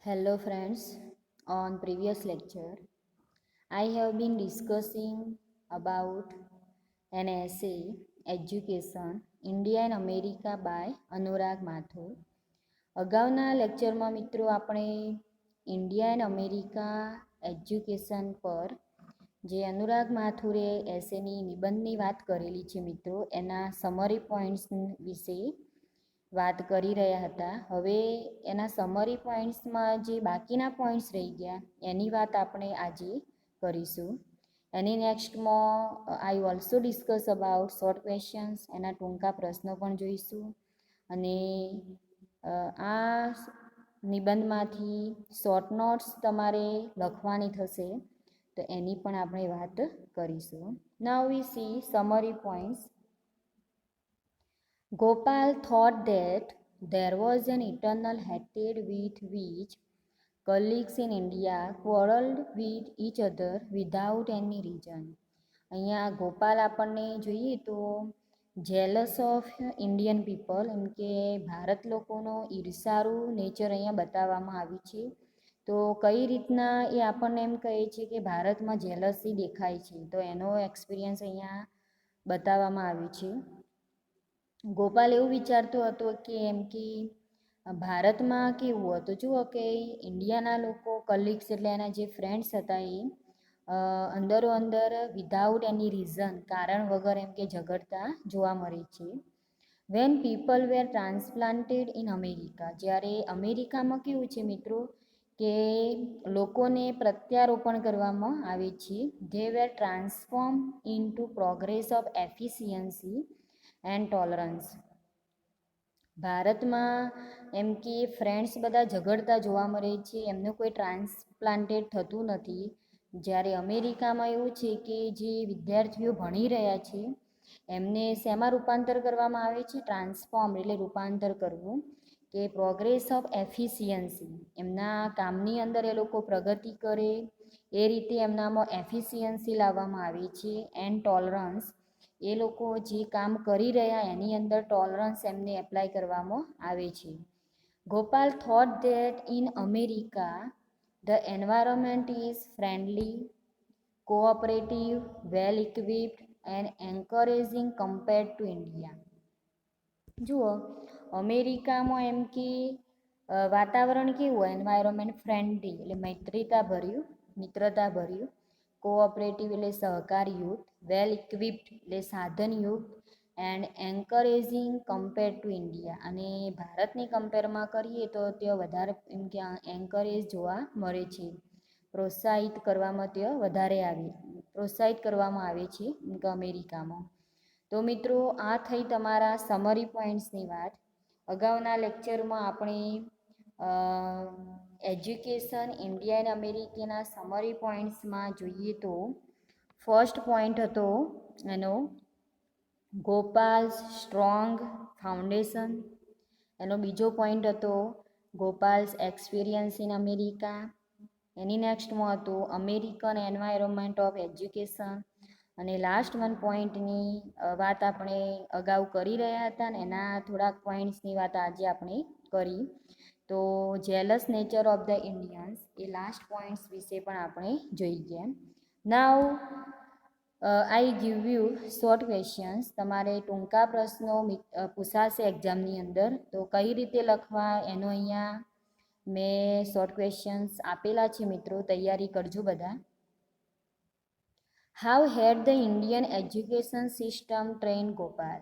Hello friends, on previous lecture I have been discussing about an essay Education India and America by Anurag Mathur. અગાઉના લેક્ચરમાં મિત્રો આપણે India and America education પર જે અનુરાગ માથુરે એસેની નિબંધની વાત કરેલી છે મિત્રો એના સમરી પોઈન્ટ્સ વિશે વાત કરી રહ્યા હતા. હવે એના સમરી પોઈન્ટ્સમાં જે બાકીના પોઈન્ટ્સ રહી ગયા એની વાત આપણે આજે કરીશું. એની નેક્સ્ટમાં I also discuss about short questions, એના ટૂંકા પ્રશ્નો પણ જોઈશું. અને આ નિબંધમાંથી શોર્ટ નોટ્સ તમારે લખવાની થશે તો એની પણ આપણે વાત કરીશું. Now we see summary points. Gopal thought that there was an eternal hatred with which colleagues in India quarreled with each other without any reason. અહીંયા ગોપાલ આપણને જોઈએ તો જેલસ ઓફ ઇન્ડિયન પીપલ એમ કે ભારત લોકોનો ઈર્ષાળુ નેચર અહીંયા બતાવવામાં આવ્યું છે. તો કઈ રીતના એ આપણને એમ કહે છે કે ભારતમાં જેલસી દેખાય છે, તો એનો એક્સપિરિયન્સ અહીંયા બતાવવામાં આવ્યું છે. ગોપાલ એવું વિચારતો હતો કે એમ કે ભારતમાં કેવું હતું, જુઓ કે ઇન્ડિયાના લોકો કલીગ્સ એટલે એના જે ફ્રેન્ડ્સ હતા એ અંદરો અંદર વિધાઉટ એની રીઝન કારણ વગર એમ કે ઝઘડતા જોવા મળે છે. When people were transplanted in America, જ્યારે અમેરિકામાં કેવું છે મિત્રો કે લોકોને પ્રત્યારોપણ કરવામાં આવે છે. They were transform in two progress of efficiency and tolerance. ભારતમાં એમ કે ફ્રેન્ડ્સ બધા ઝઘડતા જોવા મળે છે, એમનું કોઈ ટ્રાન્સપ્લાન્ટેડ થતું નથી. જ્યારે અમેરિકામાં એવું છે કે જે વિદ્યાર્થીઓ ભણી રહ્યા છે એમને શેમાં રૂપાંતર કરવામાં આવે છે, ટ્રાન્સફોર્મ એટલે રૂપાંતર કરવું, કે પ્રોગ્રેસ ઓફ એફિશિયન્સી એમના કામની અંદર એ લોકો પ્રગતિ કરે એ રીતે એમનામાં એફિશિયન્સી લાવવામાં આવે છે. એન્ડ ટોલરન્સ, એ લોકો જે કામ કરી રહ્યા એની અંદર ટોલરન્સ એમને એપ્લાય કરવામાં આવે છે. Gopal thought that in America the environment is friendly, cooperative, well equipped and encouraging compared to India. જુઓ અમેરિકામાં એમ કે વાતાવરણ કેવું, એન્વાયરમેન્ટ ફ્રેન્ડલી એટલે મિત્રતા ભર્યું, કોઓપરેટિવ એટલે સહકારયુક્ત, વેલ ઇક્વિપ્ડ એટલે સાધનયુક્ત, and encouraging compare to India, અને ભારતની કમ્પેરમાં કરીએ તો તે વધારે એમ કે એન્કરેજ જોવા મળે છે, પ્રોત્સાહિત કરવામાં આવે છે અમેરિકામાં. તો મિત્રો આ થઈ તમારા સમરી પોઈન્ટ્સની વાત. અગાઉના લેક્ચરમાં આપણે એજ્યુકેશન ઇન્ડિયા એન્ડ અમેરિકાના સમરી પોઈન્ટ્સમાં જોઈએ તો ફર્સ્ટ પોઈન્ટ હતો એનો ગોપાલ્સ સ્ટ્રોંગ ફાઉન્ડેશન. એનો બીજો પોઈન્ટ હતો ગોપાલ્સ એક્સપિરિયન્સ ઇન અમેરિકા. એની નેક્સ્ટમાં હતું અમેરિકન એન્વાયરમેન્ટ ઓફ એજ્યુકેશન. અને લાસ્ટ વન પોઈન્ટની વાત આપણે અગાઉ કરી રહ્યા હતા ને એના થોડાક પોઈન્ટ્સની વાત આજે આપણે કરી. તો jealous nature of the Indians એ લાસ્ટ પોઈન્ટ્સ વિશે પણ આપણે જોઈ ગયા. Now I give you short questions. તમારે ટૂંકા પ્રશ્નો પૂછાશે એક્ઝામની અંદર, તો કઈ રીતે લખવા એનો અહીંયા મેં શોર્ટ ક્વેશ્ચન્સ આપેલા છે મિત્રો, તૈયારી કરજો બધા. How had the Indian education system train Gopal.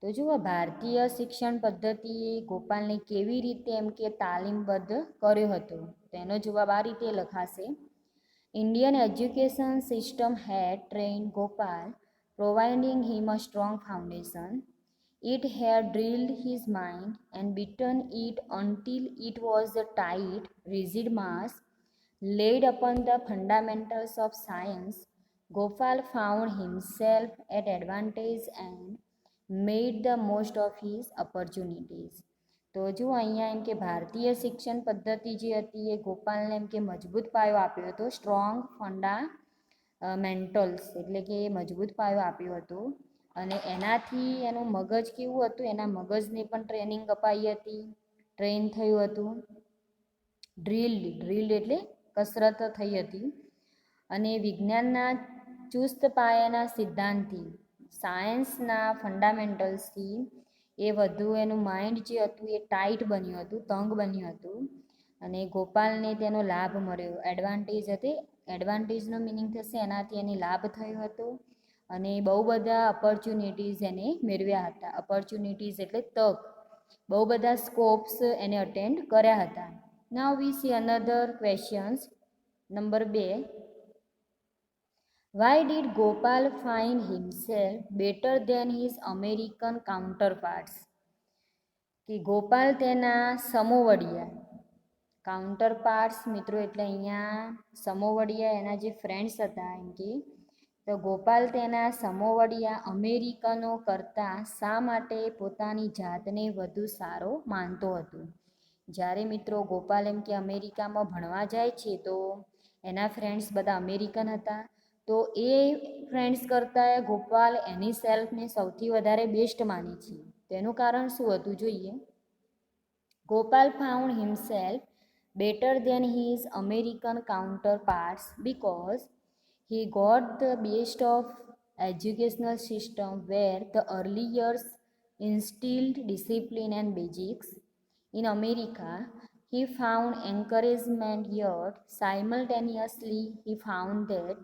તો જુઓ ભારતીય શિક્ષણ પદ્ધતિએ ગોપાલને કેવી રીતે એમ કે તાલીમબદ્ધ કર્યો હતો, તેનો જવાબ આ રીતે લખાશે. Indian education system had train Gopal, providing him a strong foundation. It had drilled his mind and beaten it until it was a tight, rigid mass laid upon the fundamentals of science. Gopal found himself at advantage and made the most of his opportunities. તો જો અહીંયા એમ કે ભારતીય શિક્ષણ પદ્ધતિ જે હતી એ ગોપાલને એમ કે મજબૂત પાયો આપ્યો હતો, સ્ટ્રોંગ ફંડામેન્ટલ્સ એટલે કે મજબૂત પાયો આપ્યો હતો, અને એનાથી એનું મગજ કેવું હતું, એના મગજને પણ ટ્રેનિંગ અપાઈ હતી, ટ્રેન થયું હતું. ડ્રિલ્ડ એટલે કસરત થઈ હતી. અને વિજ્ઞાનના ચુસ્ત પાયાના સિદ્ધાંતથી, સાયન્સના ફંડામેન્ટલ્સથી એ વધુ એનું માઇન્ડ જે હતું એ ટાઈટ બન્યું હતું, તંગ બન્યું હતું. અને ગોપાલને તેનો લાભ મળ્યો. એડવાન્ટેજનો મિનિંગ થશે એનાથી એને લાભ થયો હતો. અને બહુ બધા ઓપોર્ચ્યુનિટીઝ એને મેળવ્યા હતા. ઓપોર્ચ્યુનિટીઝ એટલે તક, બહુ બધા સ્કોપ્સ એને અટેન્ડ કર્યા હતા. Now we see another questions. Number 2, why did Gopal find himself better than his American counterparts? કે ગોપાલ તેના સમોવડિયા, કાઉન્ટરપાર્ટ્સ મિત્રો એટલે અહીંયા સમોવડિયા એના જે ફ્રેન્ડ્સ હતા એમ કે, તો ગોપાલ તેના સમોવડિયા અમેરિકનો કરતાં શા માટે પોતાની જાતને વધુ સારો માનતો હતો? જ્યારે મિત્રો ગોપાલ એમ કે અમેરિકામાં ભણવા જાય છે તો એના ફ્રેન્ડ્સ બધા અમેરિકન હતા. તો એ ફ્રેન્ડ્સ કરતાં ગોપાલ એની સેલ્ફને સૌથી વધારે બેસ્ટ માને છે. તેનું કારણ શું હતું જોઈએ. Gopal found himself better than his American counterparts because he got the best of educational system where the early years instilled discipline and basics. In America, he found encouragement, yet simultaneously he found that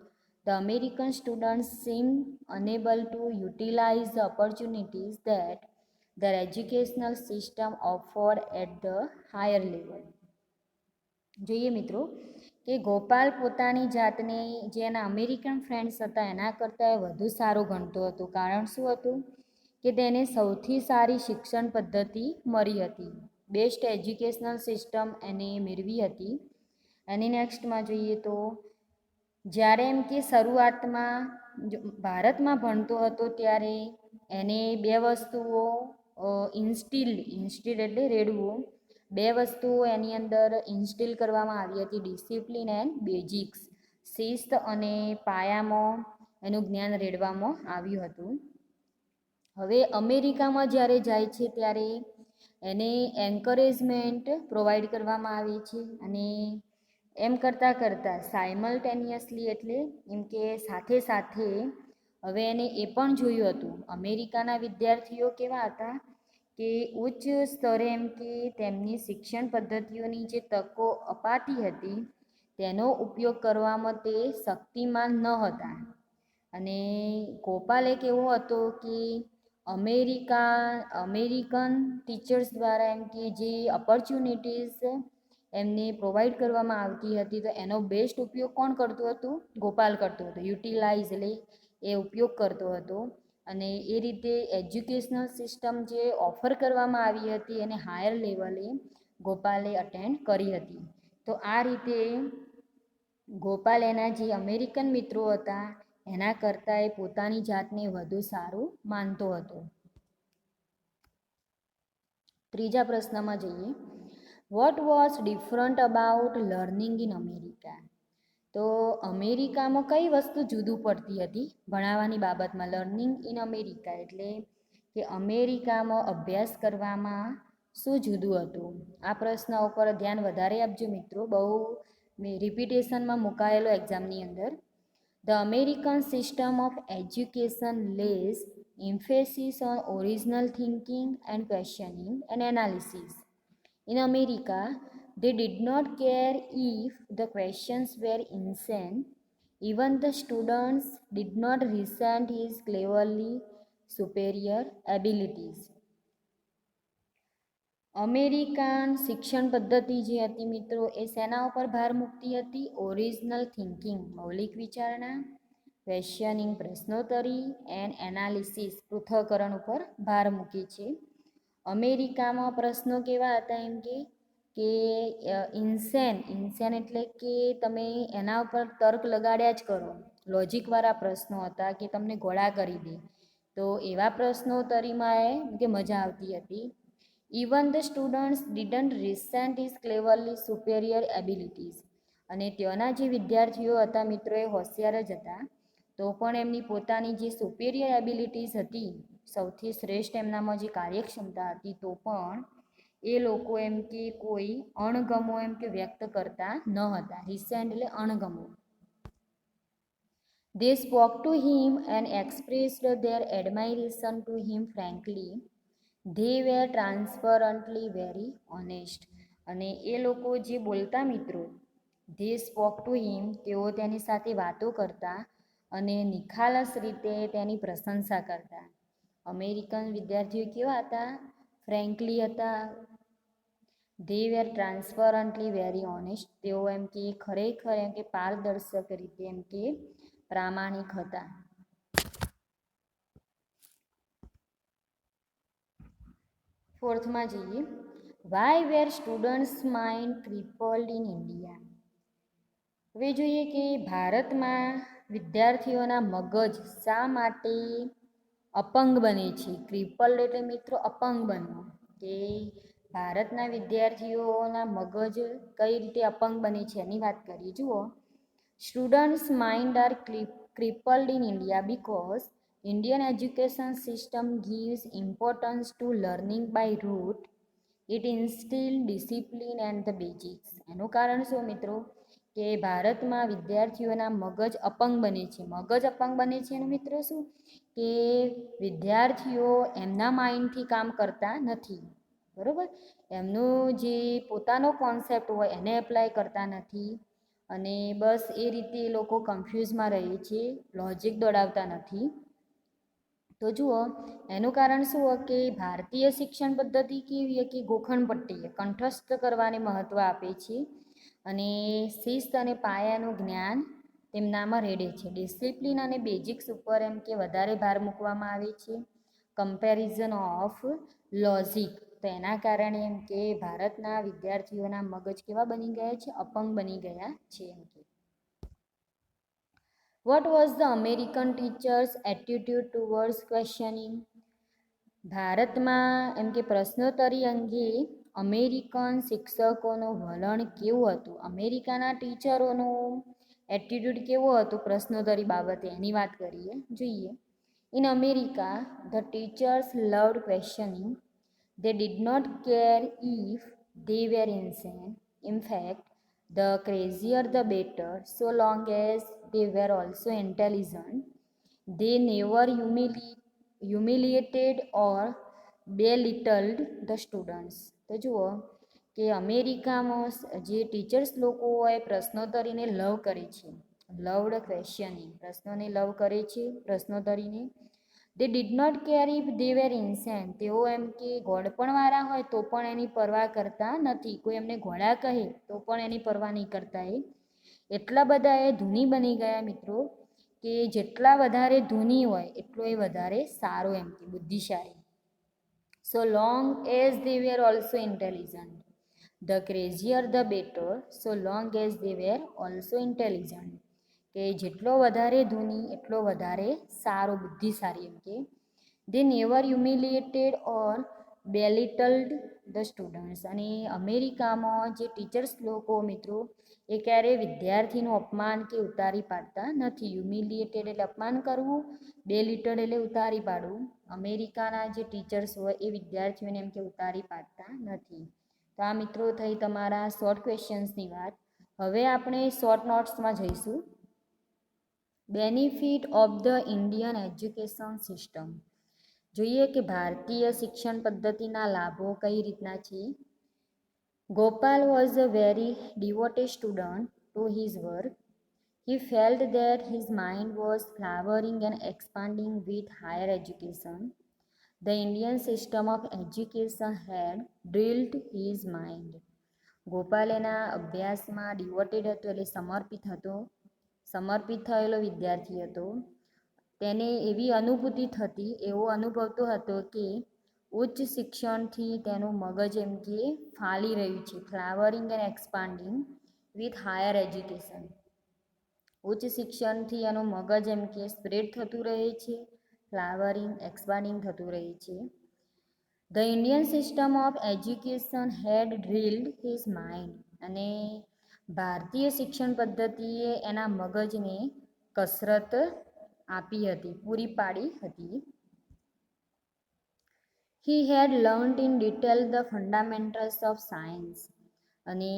the American students seemed unable to utilize the opportunities that their educational system offered at the higher level. જોઈએ મિત્રો કે ગોપાલ પોતાની જાતને જે એના American friends હતા એના કરતાં વધુ સારું ગણતો હતો. કારણ શું હતું કે તેને સૌથી સારી શિક્ષણ પદ્ધતિ મળી હતી, બેસ્ટ એજ્યુકેશનલ સિસ્ટમ એને મેળવી હતી. એની નેક્સ્ટમાં જોઈએ તો જ્યારે એમ કે શરૂઆતમાં ભારતમાં ભણતો હતો ત્યારે એને બે વસ્તુઓ ઇન્સ્ટિલ એટલે રેડવું, બે વસ્તુઓ એની અંદર ઇન્સ્ટિલ કરવામાં આવી હતી, ડિસિપ્લિન એન્ડ બેઝિક્સ, શિસ્ત અને પાયામાં એનું જ્ઞાન રેડવામાં આવ્યું હતું. હવે અમેરિકામાં જ્યારે જાય છે ત્યારે એને એન્કરેજમેન્ટ પ્રોવાઈડ કરવામાં આવે છે. અને એમ કરતાં સાયમલ્ટેનિયસલી એટલે એમ કે સાથે સાથે હવે એને એ પણ જોયું હતું અમેરિકાના વિદ્યાર્થીઓ કેવા હતા કે ઉચ્ચ સ્તરે એમ કે તેમની શિક્ષણ પદ્ધતિઓની જે તકો અપાતી હતી તેનો ઉપયોગ કરવામાં તે શક્તિમાન ન હતા. અને ગોપાલ એક એવો હતો કે અમેરિકન ટીચર્સ દ્વારા એમ કે જે ઓપોર્ચ્યુનિટીઝ એમને પ્રોવાઈડ કરવામાં આવતી હતી તો એનો બેસ્ટ ઉપયોગ કોણ કરતું હતું? ગોપાલ કરતો હતો. યુટિલાઇઝ એટલે એ ઉપયોગ કરતો હતો. અને એ રીતે એજ્યુકેશનલ સિસ્ટમ જે ઓફર કરવામાં આવી હતી એને હાયર લેવલે ગોપાલે અટેન્ડ કરી હતી. તો આ રીતે ગોપાલ એના જે અમેરિકન મિત્રો હતા એના કરતાં એ પોતાની જાતને વધુ સારું માનતો હતો. ત્રીજા પ્રશ્નમાં જઈએ. What was different about learning in America? તો અમેરિકામાં કઈ વસ્તુ જુદું પડતી હતી ભણાવવાની બાબતમાં? લર્નિંગ ઇન અમેરિકા એટલે કે અમેરિકામાં અભ્યાસ કરવામાં શું જુદું હતું? આ પ્રશ્ન ઉપર ધ્યાન વધારે આપજો મિત્રો, બહુ રિપીટેશનમાં મુકાયેલો એક્ઝામની અંદર. The American system of education lays emphasis on original thinking and questioning and analysis. In America, they did not care if the questions were insane. Even the students did not resent his cleverly superior abilities. American શિક્ષણ પદ્ધતિ જે હતી મિત્રો એ શેના ઉપર ભાર મૂકતી હતી? ઓરિજિનલ થિંકિંગ મૌલિક વિચારણા, ક્વેશ્ચનિંગ પ્રશ્નોત્તરી એન્ડ એનાલિસિસ પૃથ્થકરણ ઉપર ભાર મૂકે છે. અમેરિકામાં પ્રશ્નો કેવા હતા એમ કે ઇન્સેન એટલે કે તમે એના ઉપર તર્ક લગાડ્યા જ કરો, લોજિકવાળા પ્રશ્નો હતા કે તમને ગોળા કરી દે, તો એવા પ્રશ્નોત્તરીમાં કે મજા આવતી હતી. Even the students didn't resent his cleverly superior abilities. અને ત્યાંના જે વિદ્યાર્થીઓ હતા મિત્રો એ હોશિયાર જ હતા, તો પણ એમની પોતાની જે સુપેરિયર એબિલિટીઝ હતી, સૌથી શ્રેષ્ઠ એમનામાં જે કાર્યક્ષમતા હતી, તો પણ એ લોકો એમ કે કોઈ અણગમો એમ કે વ્યક્ત કરતા ન હતા. રિસેન્ટ એટલે અણગમો. They spoke to him and expressed their admiration to him frankly. They were transparently very honest. અને એ લોકો જે બોલતા મિત્રો, they spoke to him, તેઓ તેની સાથે વાતો કરતા અને નિખાલસ રીતે તેની પ્રશંસા કરતા. અમેરિકન વિદ્યાર્થીઓ કેવા હતા? ફ્રેન્કલી હતા. they were transparently very honest. તેઓ એમ કે ખરેખર એમ કે પારદર્શક રીતે એમ કે પ્રામાણિક હતા. ફોર્થમાં જઈએ. Why were students mind crippled in India. હવે જોઈએ કે ભારતમાં વિદ્યાર્થીઓના મગજ શા માટે અપંગ બને છે. ક્રિપલ્ડ એટલે મિત્રો અપંગ બનવું. કે ભારતના વિદ્યાર્થીઓના મગજ કઈ રીતે અપંગ બને છે એની વાત કરીએ. જુઓ, students mind are crippled in India because Indian education system gives importance to learning by rote. It instills discipline and the basics. એનું કારણ શું મિત્રો? કે ભારતમાં વિદ્યાર્થીઓના મગજ અપંગ બને છે. મગજ અપંગ બને છે એનું મિત્રો શું? કે વિદ્યાર્થીઓ એમના માઇન્ડથી કામ કરતા નથી. બરાબર? એમનું જે પોતાનો કોન્સેપ્ટ હોય એને એપ્લાય કરતા નથી અને બસ એ રીતે એ લોકો કન્ફ્યુઝમાં રહે છે, લોજિક દોડાવતા નથી. તો જુઓ, એનું કારણ શું હોય કે ભારતીય શિક્ષણ પદ્ધતિ કેવી હોય કે ગોખણપટ્ટી કંઠસ્થ કરવાને મહત્ત્વ આપે છે અને શિસ્ત અને પાયાનું જ્ઞાન તેમનામાં રેડે છે. ડિસિપ્લિન અને બેઝિક્સ ઉપર એમ કે વધારે ભાર મૂકવામાં આવે છે. Comparison of logic. તો એના કારણે એમ કે ભારતના વિદ્યાર્થીઓના મગજ કેવા બની ગયા છે? અપંગ બની ગયા છે એમ કે. What was the American teachers attitude towards questioning. ભારતમાં એમ કે પ્રશ્નોત્તરી અંગે અમેરિકન શિક્ષકોનું વલણ કેવું હતું? અમેરિકાના ટીચરોનું એટીટ્યુડ કેવો હતું પ્રશ્નોત્તરી બાબતે એની વાત કરીએ. જોઈએ, in America the teachers loved questioning. They did not care if they were insane. In fact, the crazier the better, so long as they were also intelligent. They never humiliated or belittled the students. તો જુઓ કે અમેરિકામાં જે teachers લોકો હોય પ્રશ્નોત્તરીને લવ કરે છે. Loved questioning, પ્રશ્નોને લવ કરે છે, પ્રશ્નોત્તરીને. They did not care if they were insane. તેઓ એમ કે ગોળપણવાળા હોય તો પણ એની પરવા કરતા નથી. કોઈ એમને ઘોડા કહે તો પણ એની પરવા નહીં કરતા. એટલા બધા એ ધૂની બની ગયા મિત્રો કે જેટલા વધારે ધૂની હોય એટલો એ વધારે સારો એમ કે બુદ્ધિશાળી. So long as they were also intelligent. The crazier the better, so long as they were also intelligent. કે જેટલો વધારે ધૂની એટલો વધારે સારો બુદ્ધિશાળી એમ કે. They never humiliated or belittled the students. અને અમેરિકામાં જે ટીચર્સ લોકો મિત્રો એ ક્યારેય વિદ્યાર્થીનું અપમાન કે ઉતારી પાડતા નથી. હ્યુમિલિએટેડ એટલે અપમાન કરવું, બેલિટલ્ડ એટલે ઉતારી પાડવું. અમેરિકાના જે ટીચર્સ હોય એ વિદ્યાર્થીઓને એમ કે ઉતારી પાડતા નથી. તો આ મિત્રો થઈ તમારા શોર્ટ ક્વેશ્ચન્સની વાત. હવે આપણે શોર્ટ નોટ્સમાં જઈશું. Benefit of the Indian education system. જોઈએ કે ભારતીય શિક્ષણ પદ્ધતિના લાભો કઈ રીતના છે. Gopal was a very devoted student to his work. He felt that his mind was flowering and expanding with higher education. The Indian system of education had drilled his mind. Gopal એના અભ્યાસમાં ડિવોટેડ હતો એટલે સમર્પિત હતો. સમર્પિત થયેલો વિદ્યાર્થી હતો. તેને એવી અનુભૂતિ થતી, એવો અનુભવતો હતો કે ઉચ્ચ શિક્ષણથી તેનું મગજ એમ કે ફાલી રહ્યું છે. Flowering and expanding with higher education. ઉચ્ચ શિક્ષણથી એનું મગજ એમ કે સ્પ્રેડ થતું રહે છે, ફ્લાવરિંગ એક્સપાન્ડિંગ થતું રહે છે. The Indian system of education had drilled his mind. અને ભારતીય શિક્ષણ પદ્ધતિએ એના મગજને કસરત આપી હતી, પૂરી પાડી હતી. He had learned in detail the fundamentals of science. અને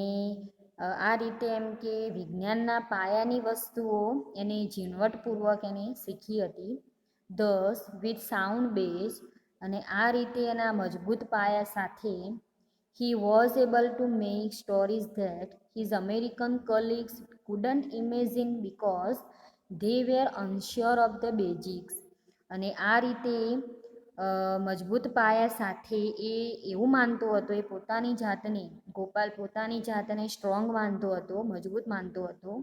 આ રીતે એમ કે વિજ્ઞાનના પાયાની વસ્તુઓ એને ઝીણવટપૂર્વક એને શીખી હતી. ધસ વિથ સાઉન્ડ બેઝ, અને આ રીતે એના મજબૂત પાયા સાથે he was able to make stories that his American colleagues couldn't imagine because they were unsure of the basics. અને આ રીતે મજબૂત પાયા સાથે એ એવું માનતો હતો, એ પોતાની જાતને, ગોપાલ પોતાની જાતને સ્ટ્રોંગ માનતો હતો, મજબૂત માનતો હતો.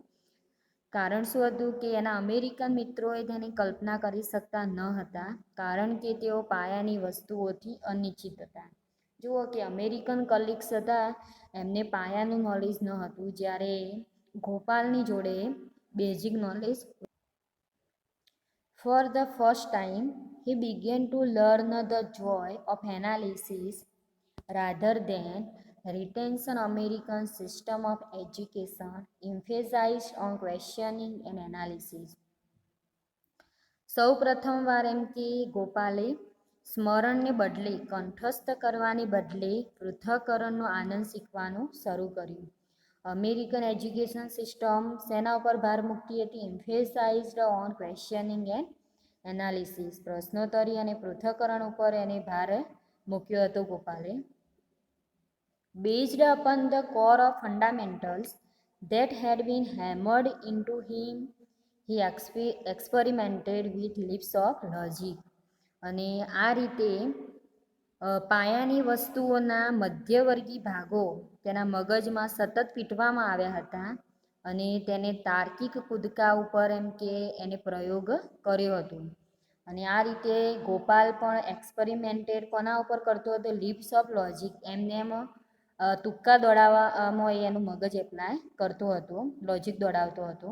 કારણ શું હતું કે એના અમેરિકન મિત્રોએ તેની કલ્પના કરી શકતા ન હતા, કારણ કે તેઓ પાયાની વસ્તુઓથી અનિશ્ચિત હતા. જુઓ કે અમેરિકન કલીગ્સ હતા, એમને પાયાનું નોલેજ ન હતું, જ્યારે ગોપાલની જોડે basic knowledge. For the first time, he began to learn the joy of analysis rather than retention. American system of education emphasized on questioning and analysis. સૌ પ્રથમવાર એમ કે ગોપાલે સ્મરણને બદલે, કંઠસ્થ કરવાની બદલે પૃથ્થકરણનો આનંદ શીખવાનું શરૂ કર્યું. અમેરિકન એજ્યુકેશન સિસ્ટમ શેના ઉપર ભાર મૂકતી હતી? Emphasized on questioning and analysis, પ્રશ્નોત્તરી અને પૃથ્થકરણ ઉપર એને ભાર મૂક્યો હતો ગોપાલે. Based upon the core of fundamentals that had been hammered into him, he experimented with leaps of logic. અને આ રીતે પાયાની વસ્તુઓના મધ્યવર્ગી ભાગો તેના મગજમાં સતત પીટવામાં આવ્યા હતા, અને તેને તાર્કિક કૂદકા ઉપર એમ કે એને પ્રયોગ કર્યો હતો. અને આ રીતે ગોપાલ પણ એક્સપેરિમેન્ટેડ કોના ઉપર કરતો હતો? લીપ્સ ઓફ લોજિક, એમને એમ તુક્કા દોડાવવામાં એનું મગજ એપ્લાય કરતો હતો, લોજિક દોડાવતો હતો.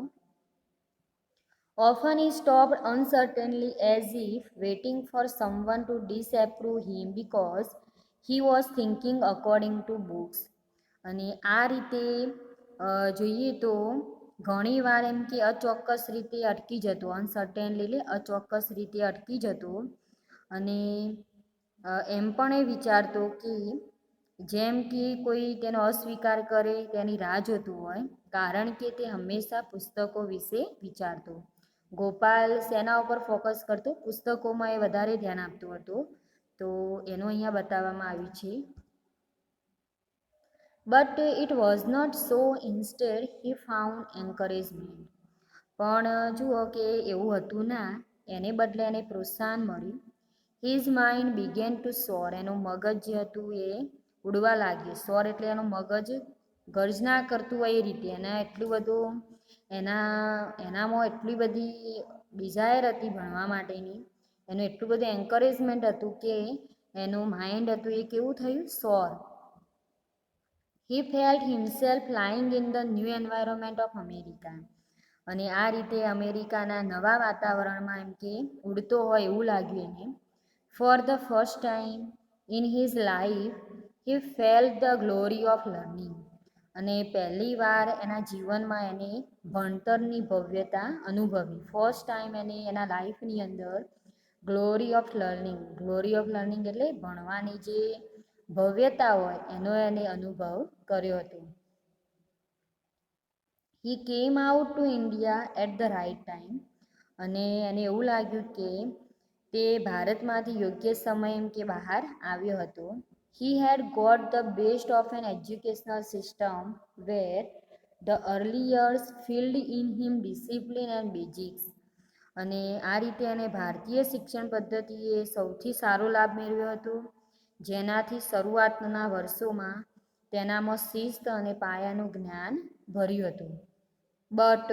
Often he stopped uncertainly as if waiting for someone to disapprove him because he was thinking according to books. અને આ રીતે જોઈએ તો ઘણીવાર એમ કે અચોક્કસ રીતે અટકી જતો, અનસર્ટેનલી એટલે અચોક્કસ રીતે અટકી જતો, અને એમ પણ એ વિચારતો કે જેમ કે કોઈ તેનો અસ્વીકાર કરે તેની રાહ જોતું હોય, કારણ કે તે હંમેશા પુસ્તકો વિશે વિચારતો. ગોપાલ શેના ઉપર ફોકસ કરતો? પુસ્તકોમાં એ વધારે ધ્યાન આપતો હતો, તો એનું અહીંયા બતાવવામાં આવ્યું છે. But it was not so. Instead he found encouragement. પણ જુઓ કે એવું હતું ના, એને બદલે એને પ્રોત્સાહન મળ્યું. હિઝ માઇન્ડ બિગેન ટુ સોર. એનું મગજ જે હતું એ ઉડવા લાગ્યું. સોર એટલે એનું મગજ ગર્જના કરતું હોય એ રીતે, એના એટલું બધું એનામાં એટલી બધી ડિઝાયર હતી ભણવા માટેની, એનું એટલું બધું એન્કરેજમેન્ટ હતું કે એનું માઇન્ડ હતું એ કેવું થયું? Soar. He felt himself flying in the new environment of America. અને આ રીતે અમેરિકાના નવા વાતાવરણમાં એમ કે ઉડતો હોય એવું લાગ્યું એને. For the first time in his life he felt the glory of learning. અને પહેલી વાર એના જીવનમાં એને ભણતરની ભવ્યતા અનુભવી. ફર્સ્ટ ટાઈમ એને એના લાઈફની અંદર glory of learning, glory of learning એટલે ભણવાની જે ભવ્યતા હોય એનો એને અનુભવ કર્યો હતો. He came out to India at the right time. અને એને એવું લાગ્યું કે તે ભારતમાંથી યોગ્ય સમય એમ કે બહાર આવ્યો હતો. He had got the best of an educational system where the early years filled in him discipline and basics. અને આ રીતે એને ભારતીય શિક્ષણ પદ્ધતિએ સૌથી સારો લાભ મેળવ્યો હતો, જેનાથી શરૂઆતના વર્ષોમાં તેનામાં શિસ્ત અને પાયાનું જ્ઞાન ભર્યું હતું. But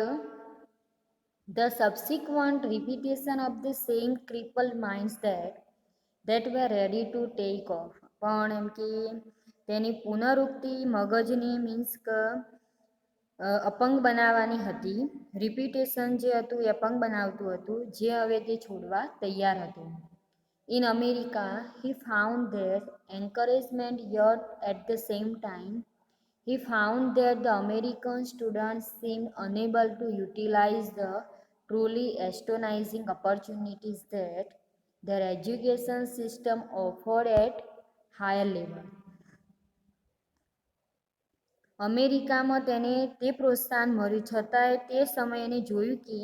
the subsequent repetition of the same crippled minds that were ready to take off. પણ એમ કે તેની પુનરુક્તિ મગજને મીન્સ કે અપંગ બનાવવાની હતી. રિપીટેશન જે હતું એ અપંગ બનાવતું હતું, જે હવે તે છોડવા તૈયાર હતું. In America he found that encouragement, yet at the same time he found that the American students seemed unable to utilize the truly astonishing opportunities that Their education system offered at higher level. અમેરિકામાં તેને તે પ્રોત્સાહન મળ્યું છતાંય તે સમયે એને જોયું કે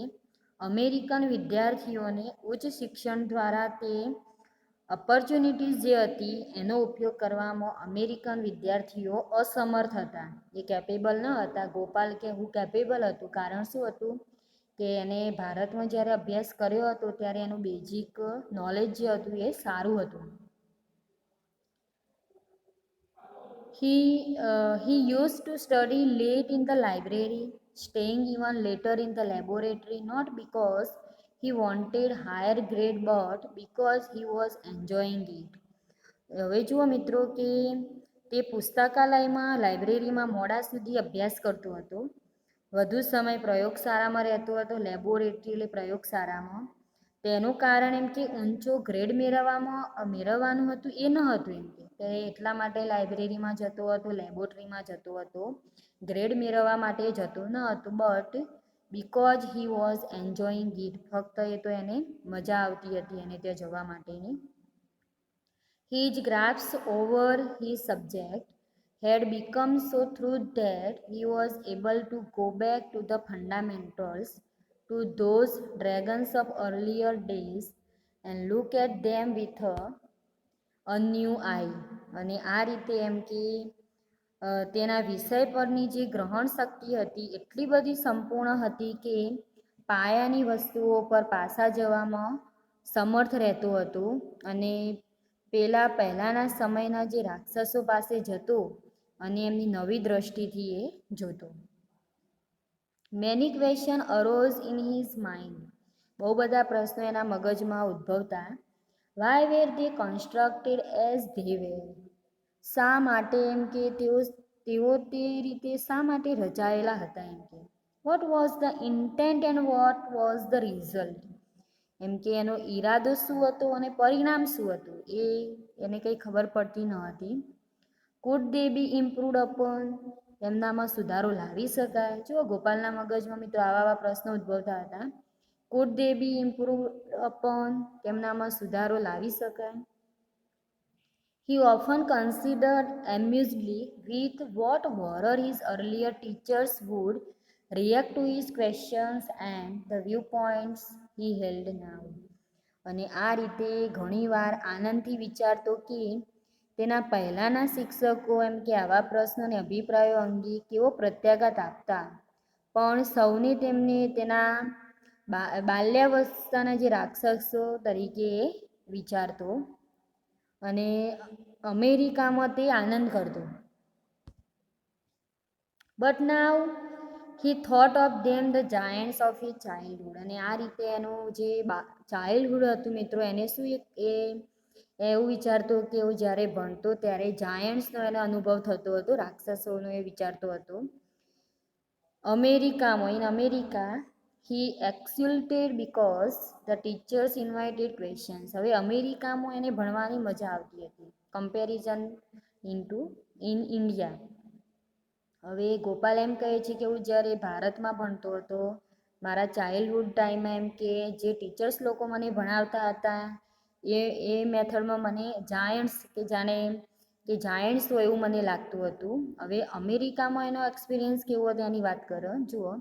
અમેરિકન વિદ્યાર્થીઓને ઉચ્ચ શિક્ષણ દ્વારા તે ઓપોર્ચ્યુનિટીઝ જે હતી એનો ઉપયોગ કરવામાં અમેરિકન વિદ્યાર્થીઓ અસમર્થ હતા. એ કેપેબલ ન હતા. ગોપાલ કે હું કેપેબલ હતું. કારણ શું હતું કે એને ભારતમાં જ્યારે અભ્યાસ કર્યો હતો ત્યારે એનું બેઝિક નોલેજ જે હતું એ સારું હતું. He used to study late in the library, staying even later in the laboratory, not because he wanted higher grade but because he was enjoying it. હવે જુઓ મિત્રો કે તે પુસ્તકાલયમાં લાઇબ્રેરીમાં મોડા સુધી અભ્યાસ કરતો હતો. વધુ સમય પ્રયોગશાળામાં રહેતો હતો. લેબોરેટરી એટલે પ્રયોગશાળામાં. તેનું કારણ એમ કે ઊંચો ગ્રેડ મેળવવાનું હતું એ ન હતું. એમ કે તે એટલા માટે લાઇબ્રેરીમાં જતો હતો, લેબોરેટરીમાં જતો હતો. ગ્રેડ મેળવવા માટે જતો ન હતો. But because he was enjoying it, ફક્ત એ તો એને મજા આવતી હતી એને ત્યાં જવા માટેની. His grasp over his subject had become so thorough that he was able to go back to the fundamentals, to those dragons of earlier days, and look at them with a new eye. અને આ રીતે એમ કે તેના વિષય પરની જે ગ્રહણ શક્તિ હતી એટલી બધી સંપૂર્ણ હતી કે પાયાની વસ્તુઓ પર પાછા જવામાં સમર્થ રહેતો હતો. અને પહેલાંના સમયના જે રાક્ષસો પાસે જતો અને એમની નવી દ્રષ્ટિથી એ જોતો. Many question arose in his mind, બહુ બધા પ્રશ્નો એના મગજમાં ઉદ્ભવતા. Why were they constructed as they were, શા માટે એમ કે તેઓ તે રીતે શા માટે રચાયેલા હતા. એમ કે what was the intent and what was the result, એમ કે એનો ઈરાદો શું હતો અને પરિણામ શું હતું એ એને કંઈ ખબર પડતી ન હતી. કુડ દે બી ઇમ્પ્રુવડ અપોન, એમનામાં સુધારો લાવી શકાય. જો ગોપાલના મગજમાં મિત્રો આવા પ્રશ્નો ઉદ્ભવતા હતા. કુડ દે બી ઇમ્પ્રુવડ અપોન, તેમનામાં સુધારો લાવી શકાય. He often considered amusedly with what horror his earlier teachers would react to his questions and the viewpoints he held now. અને આ રીતે ઘણીવાર આનંદથી વિચારતો કે તેના પહેલાંના શિક્ષકો એમ કે આવા પ્રશ્નો અને અભિપ્રાયો અંગે કેવો પ્રત્યાઘાત આપતા, પણ સૌને તેમને તેના બાલ્યાવસ્થાના જે રાક્ષસો તરીકે વિચારતો અને અમેરિકામાં તે આનંદ કરતો. But now he thought of them the Giants of his childhood. અને આ રીતે એનું જે ચાઇલ્ડહુડ હતું મિત્રો એને શું એ એવું વિચારતો કે હું જ્યારે ભણતો ત્યારે જાયન્ટ્સનો એને અનુભવ થતો હતો, રાક્ષસોનો એ વિચારતો હતો. અમેરિકામાં in America he exulted because the teachers invited questions. હવે અમેરિકામાં એને ભણવાની મજા આવતી હતી કમ્પેરિઝન ઇન ઇન્ડિયા. હવે ગોપાલ એમ કહે છે કે હું જ્યારે ભારતમાં ભણતો હતો મારા ચાઇલ્ડહુડ ટાઈમમાં એમ કે જે ટીચર્સ લોકો મને ભણાવતા હતા એ મેથડમાં મને જાયન્ટ્સ કે જાણે કે જાયન્ટ્સ હોય એવું મને લાગતું હતું. હવે અમેરિકામાં એનો એક્સપિરિયન્સ કેવો હતો એની વાત કરો. જુઓ,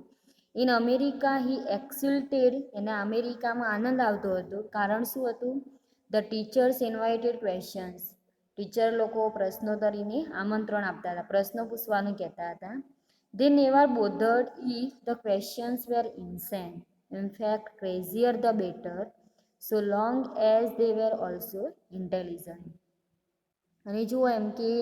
ઇન અમેરિકા હી એક્સ્યુલ્ટેડ, એને અમેરિકામાં આનંદ આવતો હતો. કારણ શું હતું? The teachers invited questions, teacher લોકો પ્રશ્નોત્તરીને આમંત્રણ આપતા હતા, પ્રશ્નો પૂછવાનું કહેતા હતા. They never bothered if the questions were insane, in fact crazier the better, so long as they were also intelligent. અને જુઓ એમ કે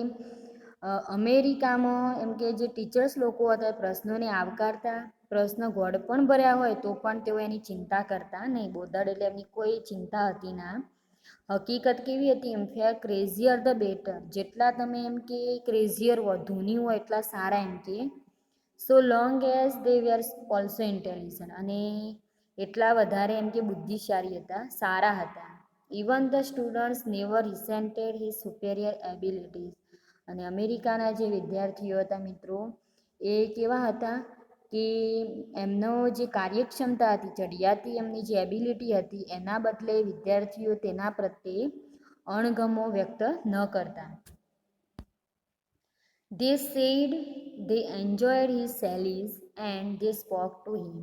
અમેરિકામાં એમ કે જે ટીચર્સ લોકો હતા એ પ્રશ્નોને આવકારતા, પ્રશ્ન ગોળ પણ ભર્યા હોય તો પણ તેઓ એની ચિંતા કરતા નહીં. બોધર્ડ એટલે એમની કોઈ ચિંતા હતી ના. હકીકત કેવી હતી? ઇનફેક્ટ ક્રેઝિયર ધ બેટર, જેટલા તમે એમ કે ક્રેઝિયર ધૂની હોય એટલા સારા. એમ કે so long as they were also intelligent, અને એટલા વધારે એમ કે બુદ્ધિશાળી હતા, સારા હતા. Even the students never resented his superior abilities. અને અમેરિકાના જે વિદ્યાર્થીઓ હતા મિત્રો એ કેવા હતા? કે એમનો જે કાર્યક્ષમતા હતી, ચડિયાતી એમની જે એબિલિટી હતી, એના બદલે વિદ્યાર્થીઓ તેના પ્રત્યે અણગમો વ્યક્ત ન કરતા. They said they enjoyed his sallies and they spoke to him,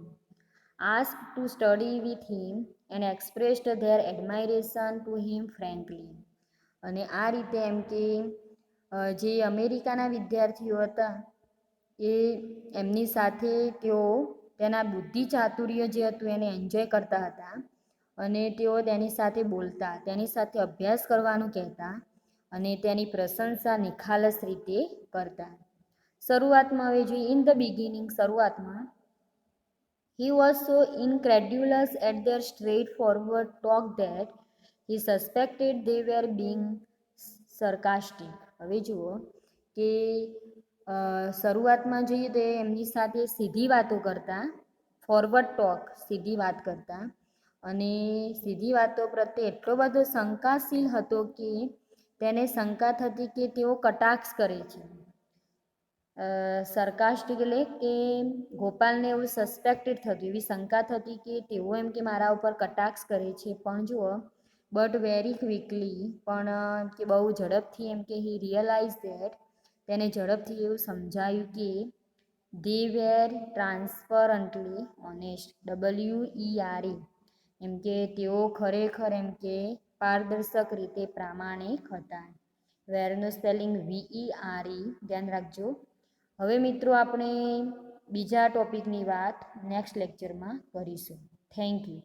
asked to study with him and expressed their admiration to him frankly. અને આ રીતે એમ કે જે અમેરિકાના વિદ્યાર્થીઓ હતા એ એમની સાથે તેઓ તેના બુદ્ધિ ચાતુર્ય જે હતું એને એન્જોય કરતા હતા અને તેઓ તેની સાથે બોલતા, તેની સાથે અભ્યાસ કરવાનું કહેતા અને તેની પ્રશંસા નિખાલસ રીતે કરતા. શરૂઆતમાં હવે જોઈએ, ઇન ધ બિગિનિંગ, શરૂઆતમાં he was so incredulous at their straightforward talk that he suspected they were being sarcastic. હવે જુઓ કે શરૂઆતમાં જોઈએ તો એમની સાથે સીધી વાતો કરતા, ફોરવર્ડ ટોક, સીધી વાત કરતા અને સીધી વાતો પ્રત્યે એટલો બધો શંકાશીલ હતો કે તેને શંકા થતી કે તેઓ કટાક્ષ કરે છે. સરકાસ્ટિક એટલે કે ગોપાલને એવું સસ્પેક્ટેડ થતું, એવી શંકા થતી કે તેઓ એમ કે મારા ઉપર કટાક્ષ કરે છે. પણ જુઓ, બટ વેરી ક્વિકલી, પણ કે બહુ ઝડપથી એમ કે હી રિયલાઇઝ ધેટ, તેને ઝડપથી એવું સમજાયું કે દે વેર ટ્રાન્સપરન્ટલી ઓનેસ્ટ, WERE, એમ કે તેઓ ખરેખર એમ કે પારદર્શક રીતે પ્રામાણિક હતા. વેરનું સ્પેલિંગ VERE, ધ્યાન રાખજો. હવે મિત્રો આપણે બીજા ટોપિકની વાત નેક્સ્ટ લેક્ચરમાં કરીશું. Thank you.